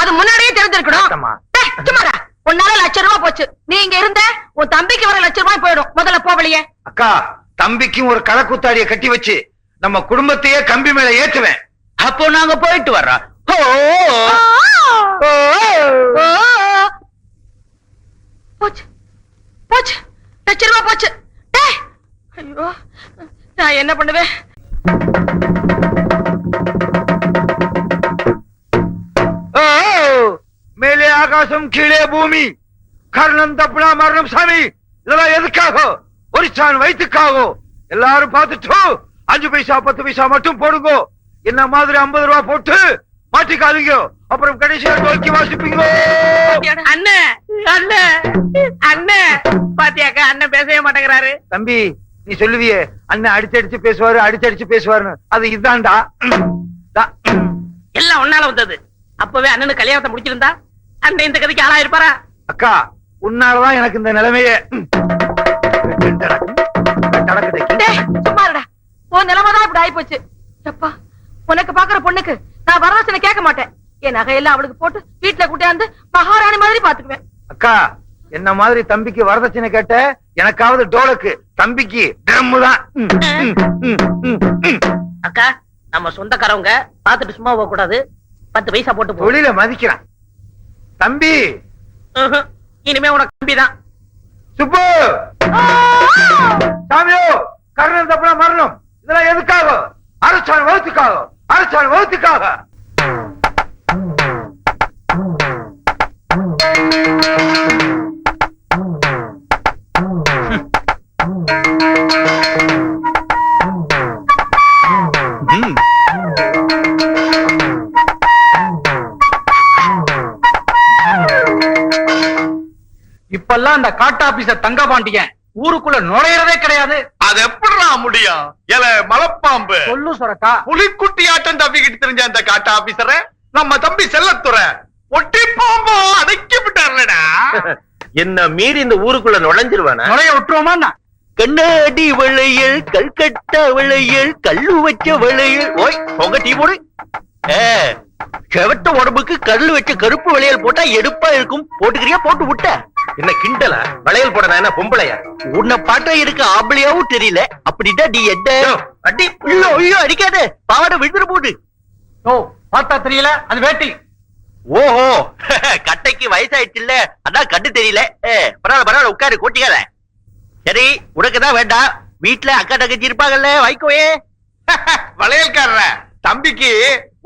அது முன்னாடியே தெரிஞ்சிருக்கணும். நாத்தமா? சும்மாடா, உன்னால ₹1,00,000 போச்சு. நீ இங்க இருந்த உன் தம்பிக்கு வர ₹1,00,000 போயிடும். முதல்ல போவலையே. அக்கா, தம்பிக்கும் ஒரு களக்குத்தாடிய கட்டி வச்சு நம்ம குடும்பத்தையே கம்பி மேல ஏத்துவேன். அப்போ நாங்க போயிட்டு வர்றோம். போச்சு போச்சு, ₹1,00,000 போச்சு. டேய், ஐயோ, நான் என்ன பண்ணுவேன்? மேலே ஆகாசம் கீழே பூமி, கர்ணம் தப்புனா மரணம் சாமி. இதெல்லாம் எதுக்காக? ஒரிசான் வயிற்றுக்காக. எல்லாரும் பார்த்துட்டு 5 பைசா 10 பைசா மட்டும் போடுங்க. என்ன மாதிரி 50 ரூபாய் போட்டு மாட்டிக்காதீங்க. அப்புறம் கடைசியா நோக்கி வாசிப்பீங்க. அண்ணே அண்ணே அண்ணே, பாத்தியாக்கா அண்ணன் பேசவே மாட்டேங்கிறாரு. தம்பி, நீ சொல்லுவியே அண்ணன் அடிச்சடிச்சு பேசுவாரு அடிச்சடிச்சு பேசுவாருன்னு, அது இதுதான்டா. எல்லாம் ஒன்னால வந்தது. அப்பவே அண்ணனு கல்யாணத்தை முடிச்சிருந்தா அண்ணன் இந்த கதைக்கு ஆளா இருப்பாரா? அக்கா, உன்னாலதான் எனக்கு இந்த நிலைமையே. சும்மாடா, உன் நிலைமைதான் இப்படி ஆயி போச்சு. எப்பா, உனக்கு பாக்குற பொண்ணுக்கு நான் வரதட்சணை கேட்க மாட்டேன். என் நகையெல்லாம் அவளுக்கு போட்டு வீட்டுல கூட்டியாந்து மகாராணி மாதிரி பாத்துக்குவேன். அக்கா, என்ன மாதிரி தம்பிக்கு வரதட்சணை கேட்ட, எனக்காவது டோலக்கு, தம்பிக்கு ட்ரம் தான். அக்கா, நம்ம சொந்தக்காரவங்க பாத்துட்டு சும்மா போக கூடாது. 10 பைசா போட்டு போ. தொழில மதிக்கிறான் தம்பி. இனிமே உனக்கு கம்பிதான். சுப்பு, சாமியோ, கர்ணன் தப்புனா மரணம். இதெல்லாம் எதுக்காக? அரசாணி வகுத்துக்காக, அரசாணி வகுத்துக்காக. இப்பெல்லாம் அந்த காட்டு ஆபீசர் தங்கபாண்டியன் ஊருக்குள்ள நுழையறதே கிடையாது. அது எப்படிடா முடியும்? ஏல மலைப்பாம்பு சொல்லு சொரக்கா. புலிக்குட்டி ஆட்டம் தப்பிக்கிட்டு தெரிஞ்ச அந்த காட்டு ஆபீசரை நம்ம தம்பி செல்லத்துறை ஒட்டி பாம்போ அடக்கி விட்டாருடா. என்ன மீறி இந்த ஊருக்குள்ள நுழைஞ்சிருவானா? நுழைய விட்டுருவோமா? கண்ணாடி வளையல் கல்கட்டா வளையல் கல்லு வச்ச வளையல் ஓய் உங்க டீ போடு செவட்ட உடம்புக்கு கல்லு வச்ச கருப்பு வளையல் போட்டா எடுப்பா இருக்கும் போட்டுக்கிறியா போட்டு விட்ட என்ன கிண்டல வளையல் போட என்ன பொம்பளையா உன்னை பாட்டா இருக்கு ஆம்பளையாவும் தெரியல அப்படின்னா நீ என்ன அடி ஐயோ அடிக்காத பாவாடை விழுந்துற போடு ஓ பார்த்தா தெரியல அது வேட்டி. ஓஹோ கட்டைக்கு வயசாயிடுச்சு இல்ல அதான் கண்டு தெரியல பரவாயில்ல பரவாயில்ல உட்காரு கூட்டிக்காத சரி உனக்குதான் வேண்டாம் வீட்டுல அக்கா தங்கச்சி இருப்பாங்கல்ல வைக்கோயே வளையல்காரர தம்பிக்கு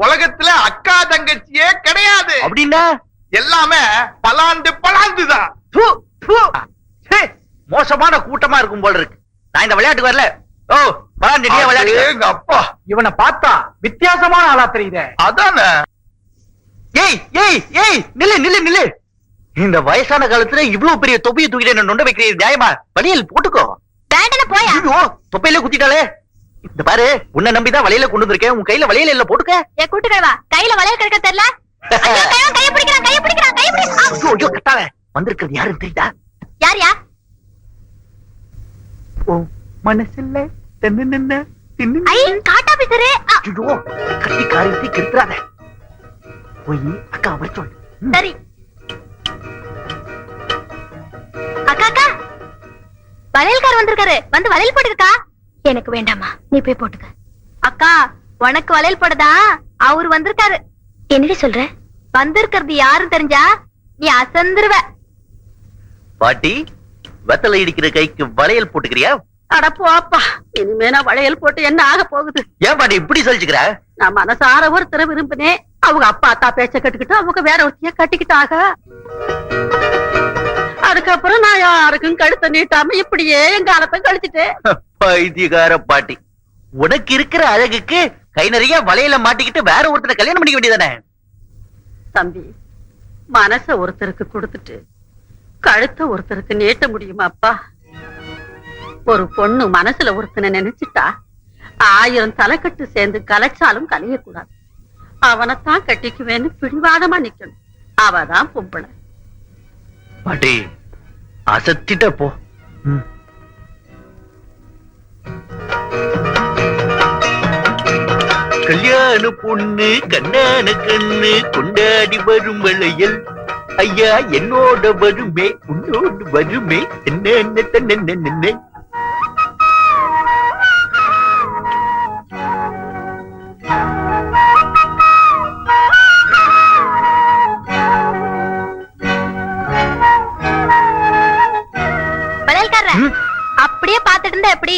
உலகத்துல அக்கா தங்கச்சியே கிடையாது. அப்படின்னா எல்லாமே பலாந்துதான். மோசமான கூட்டமா இருக்கும் போல இருக்கு. நான் இந்த விளையாட்டுக்கு வரல. ஓ பலாண்டியா விளையாட்டு எங்க அப்பா இவனை பார்த்தா வித்தியாசமான ஆளா தெரியுதே. அதானே. ஏய் ஏய் ஏய் நில்லு நில்லு நில்லு. இந்த வயசான காலத்துல இவ்வளவு பெரிய தொப்பியை தூக்கிட்டு என்ன நொண்ட வைக்கிறது நியாயமா? வளையல் போட்டுக்கோ. வேண்டல போயா. ஐயோ தொப்பையில குத்திட்டாலே. இந்த பாரு உன்னை நம்பிதான் வளையல கொண்டு வந்திருக்கேன். உன் கையில வளையல இல்ல போட்டுக்க. ஏ கூட்டுக்கறவா கையில வளையல் கிடக்க தெரியல. ஐயோ கைய பிடிக்கறான் கைய பிடிக்கறான் கைய பிடிக்கறான். ஐயோ ஐயோ கட்டால வந்திருக்கிறது யாருன்னு தெரியுதா? யார் யா? ஓ மனசுல தென்ன தின்னு. ஐ காட்டா பிசரே. ஐயோ கட்டி காரியத்தை கெடுத்துறாத. போய் அக்கா வர சொல்லு. சரி. அக்கா அக்கா வளையல்கார் வந்திருக்காரு. வந்து வளையல் போட்டுக்கா. எனக்கு வேண்டாமா நீ போய் போட்டுக்க. அக்கா உனக்கு வளையல் போடுதா அவரு வந்திருக்காரு. என்னடி சொல்ற? வந்திருக்கிறது யாருன்னு தெரிஞ்சா நீ அசந்துருவ. பாட்டி வெத்தலை இடிக்கிற கைக்கு வளையல் போட்டுக்கிறியா? அட போப்பா இனிமே நான் வளையல் போட்டு என்ன ஆக போகுது? ஏன் பாட்டி இப்படி சொல்லிச்சுக்கிற? நான் மனசார ஒருத்தர விரும்பினேன். அவங்க அப்பா அத்தா பேச்ச கட்டுக்கிட்டு அவங்க வேற ஒருத்திய கட்டிக்கிட்டாக. அதுக்கப்புறம் நான் யாருக்கும் கழுத்த நீட்டாம இப்படியே என் காலத்தை கழிச்சிட்டேன். பைத்தியக்கார பாட்டி உனக்கு இருக்கிற அழகுக்கு கை நிறைய வளையல மாட்டிக்கிட்டு வேற ஒருத்தரை கல்யாணம் பண்ணிக்க வேண்டியதானே? தம்பி மனச ஒருத்தருக்கு கொடுத்துட்டு கழுத்த ஒருத்தருக்கு நீட்ட முடியுமா அப்பா? ஒரு பொண்ணு மனசுல ஒருத்தனை நினைச்சிட்டா 1000 தலைக்கட்டு சேர்ந்து கலைச்சாலும் கலையக்கூடாது. அவனைத்தான் கட்டிக்குவேன்னு பிடிவாதமா நிக்கணும். அவதான் பொம்பளை. பாட்டி அசத்திட்ட போ. கல்யாண பொண்ணு கண்ணான கண்ணு கொண்டாடி வரும் வளையல் ஐயா என்னோட வருமே உன்னோடு வருமே என்ன தன்ன. அப்படியே பாத்துட்டு இருந்தா எப்படி?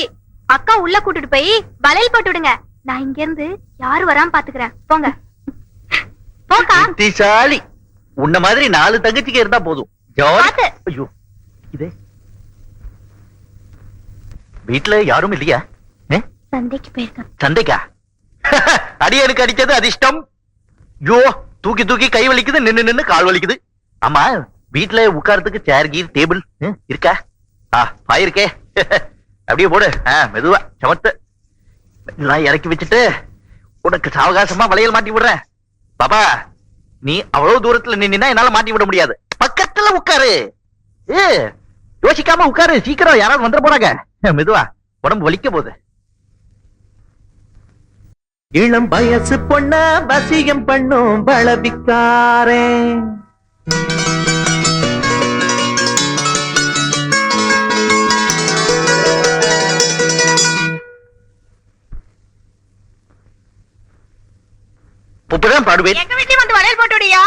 அக்கா உள்ள கூட்டிட்டு போய் வளையல் போட்டு விடுங்க. நான் இங்க இருந்து யாரு வராம பாத்துக்கிறேன். போங்க போக்கா. புத்திசாலி உன்ன மாதிரி 4 தங்கச்சிக்கு இருந்தா போதும். பாத்து. ஐயோ இதே வீட்டுல யாரும் இல்லையா? சந்தைக்கு போயிருக்கேன். சந்தைக்கா? அடியனுக்கு அடிச்சது அதிர்ஷ்டம். ஐயோ தூக்கி தூக்கி கை வலிக்குது நின்னு நின்னு கால் வலிக்குது. ஆமா வீட்டுல உட்கார்றதுக்கு சேர் கீர் டேபிள் இருக்கா? பாயிருக்கே அப்படியே போடு. மெதுவா சமத்து எல்லாம் இறக்கி வச்சுட்டு உனக்கு சாவகாசமா வளையல் மாட்டி விடுறேன். பாப்பா நீ அவ்வளவு தூரத்துல நின்னா என்னால மாட்டி விட முடியாது. பக்கத்துல உட்காரு. யோசிக்காம உட்காரு. சீக்கிரம் யாராவது வந்துட போறாங்க. மெதுவா உடம்பு வலிக்க போகுது. இளம் வயசு பொண்ண வசியம் பண்ணும் பலவிக்காரே இப்பதான் பாடுவேன். எங்க வீட்லயும் வந்து வளையல் போட்டு விடியா?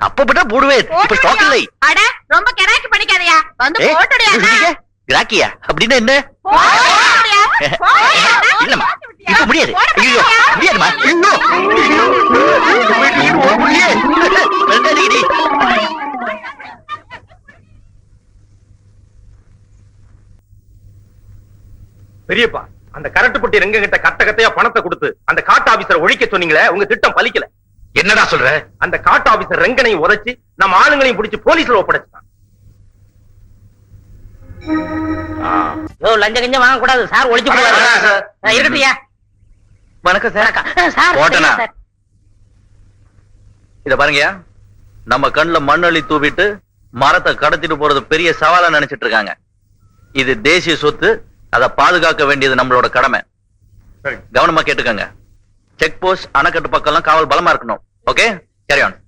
அப்பதான் போடுவேன். இப்ப ஸ்டாக் இல்லை. அட ரொம்ப கிராக்கி பண்ணிக்காதயா. வந்து போட்டு விடியா? கிராக்கியா அப்படின்னா என்ன? இல்லம்மா இப்ப முடியாது. ஐயோ முடியாதுமா. பெரியப்பா அந்த கரண்ட் பொட்டி ரெங்க கிட்ட கட்ட கட்டையா பணத்தை கொடுத்து அந்த காட்டு ஆபீசரை ஒழிக்க சொன்னீங்களே உங்க திட்டம் பலிக்கல. என்னடா சொல்ற? அந்த காட்டு ஆபீசர் ரெங்கனையும் உதைச்சு நம்ம ஆளுங்களையும் பிடிச்சு போலீஸ்ல ஒப்படைச்சான். லஞ்சம் கஞ்சம் வாங்க கூடாது சார். ஒழிச்சு போடுவாரு. இருக்கட்டியா? வணக்கம் சார். சார் போட்டனா இத பாருங்கயா. நம்ம கண்ணுல மண்ணள்ளி தூவிட்டு மரத்தை கடத்திட்டு போறது பெரிய சவாலா நினைச்சிட்டு இருக்காங்க. இது தேசிய சொத்து. அதை பாதுகாக்க வேண்டியது நம்மளோட கடமை. சரி. கவனமா கேட்டுக்கங்க. செக் போஸ்ட், அணைக்கட்டு பக்கம் எல்லாம் காவல் பலமா இருக்கணும். Okay, carry on.